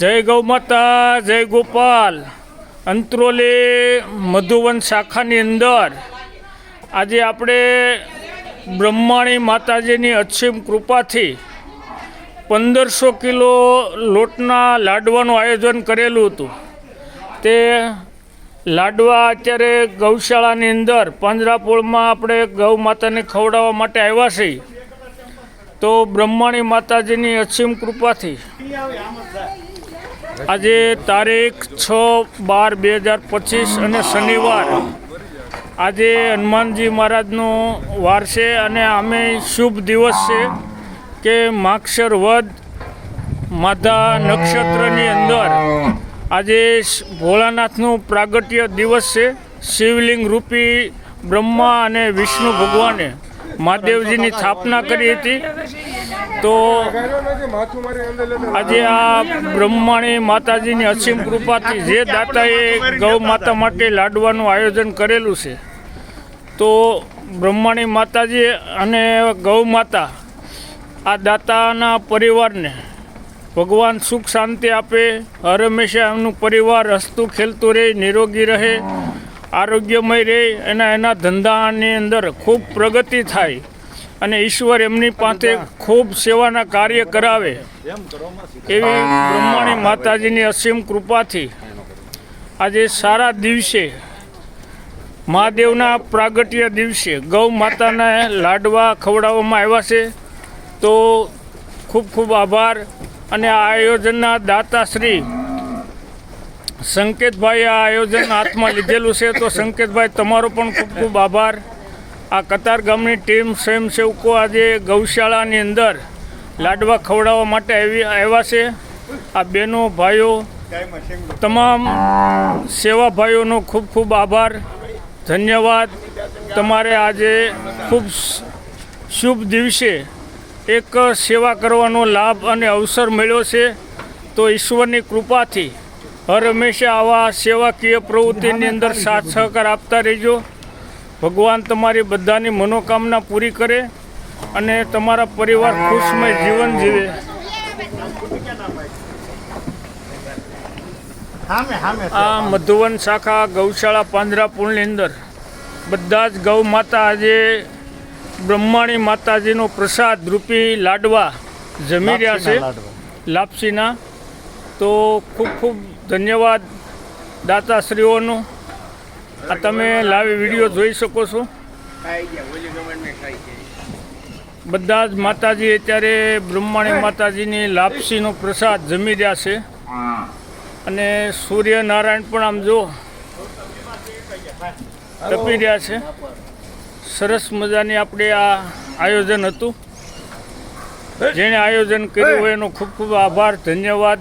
જય ગૌ માતા, જય ગોપાલ. અંત્રોલી મધુવન શાખાની અંદર આજે આપણે બ્રહ્માણી માતાજીની અસીમ કૃપાથી 1500 કિલો લોટના લાડવાનું આયોજન કરેલું હતું. તે લાડવા અત્યારે ગૌશાળાની અંદર પાંજરાપોળમાં આપણે ગૌ માતાને ખવડાવવા માટે આવ્યા છીએ. તો બ્રહ્માણી માતાજીની અસીમ કૃપાથી આજે તારીખ 6/12/2025 અને શનિવાર આજે હનુમાનજી મહારાજનો વાર છે અને અમે શુભ દિવસ છે કે માગશર વદ માધા નક્ષત્રની અંદર આજે ભોળાનાથનું પ્રાગટ્ય દિવસ છે. શિવલિંગ રૂપી બ્રહ્મા અને વિષ્ણુ ભગવાને મહાદેવજીની સ્થાપના કરી હતી. તો આજે આ બ્રહ્માણી માતાજીની અસીમ કૃપાથી જે દાતાએ ગૌ માતા માટે લાડવાનું આયોજન કરેલું છે, તો બ્રહ્માણી માતાજી અને ગૌ માતા આ દાતાના પરિવારને ભગવાન સુખ શાંતિ આપે, હર હંમેશા એમનું પરિવાર હસતું ખેલતું રહે, નિરોગી રહે, આરોગ્યમય રહે, એના ધંધાની અંદર ખૂબ પ્રગતિ થાય અને ઈશ્વર એમની પાસે ખૂબ સેવાના કાર્ય કરાવે એવી બ્રહ્માણી માતાજીની અસીમ કૃપાથી આજે સારા દિવસે મહાદેવના પ્રાગટ્ય દિવસે ગૌ માતાને લાડવા ખવડાવવામાં આવ્યા છે. તો ખૂબ ખૂબ આભાર. અને આ આયોજનના દાતાશ્રી સંકેતભાઈ આ આયોજન હાથમાં લીધેલું છે. તો સંકેતભાઈ તમારો પણ ખૂબ ખૂબ આભાર. આ કતાર ગામની ટીમ સ્વયંસેવકો આજે ગૌશાળાની અંદર લાડવા ખવડાવવા માટે આવ્યા છે. આ બહેનો ભાઈઓ તમામ સેવા ભાઈઓનો ખૂબ ખૂબ આભાર, ધન્યવાદ. તમારે આજે ખૂબ શુભ દિવસે એક સેવા કરવાનો લાભ અને અવસર મળ્યો છે. તો ઈશ્વરની કૃપાથી હર હંમેશા આવા સેવાકીય પ્રવૃત્તિની અંદર સાથ સહકાર આપતા રહેજો. ભગવાન તમારી બધાની મનોકામના પૂરી કરે અને તમારા પરિવાર ખુશમય જીવન જીવે. આ મધુવન શાખા ગૌશાળા પાંજરાપોળની અંદર બધા જ ગૌ માતા આજે બ્રહ્માણી માતાજીનો પ્રસાદ રૂપી લાડવા જમી રહ્યા છે, લાપસીના. તો ખૂબ ખૂબ ધન્યવાદ દાતાશ્રીઓનો. આ તમે લાઈવ વિડીયો જોઈ શકો છો. બધા જ માતાજી અત્યારે બ્રહ્માણી માતાજીની લાપસીનો પ્રસાદ જમી રહ્યા છે. અને સૂર્યનારાયણ પણ આમ જો તપી રહ્યા છે. સરસ મજાની આપણે આ આયોજન હતું. જેણે આયોજન કર્યું હોય એનો ખૂબ ખૂબ આભાર, ધન્યવાદ.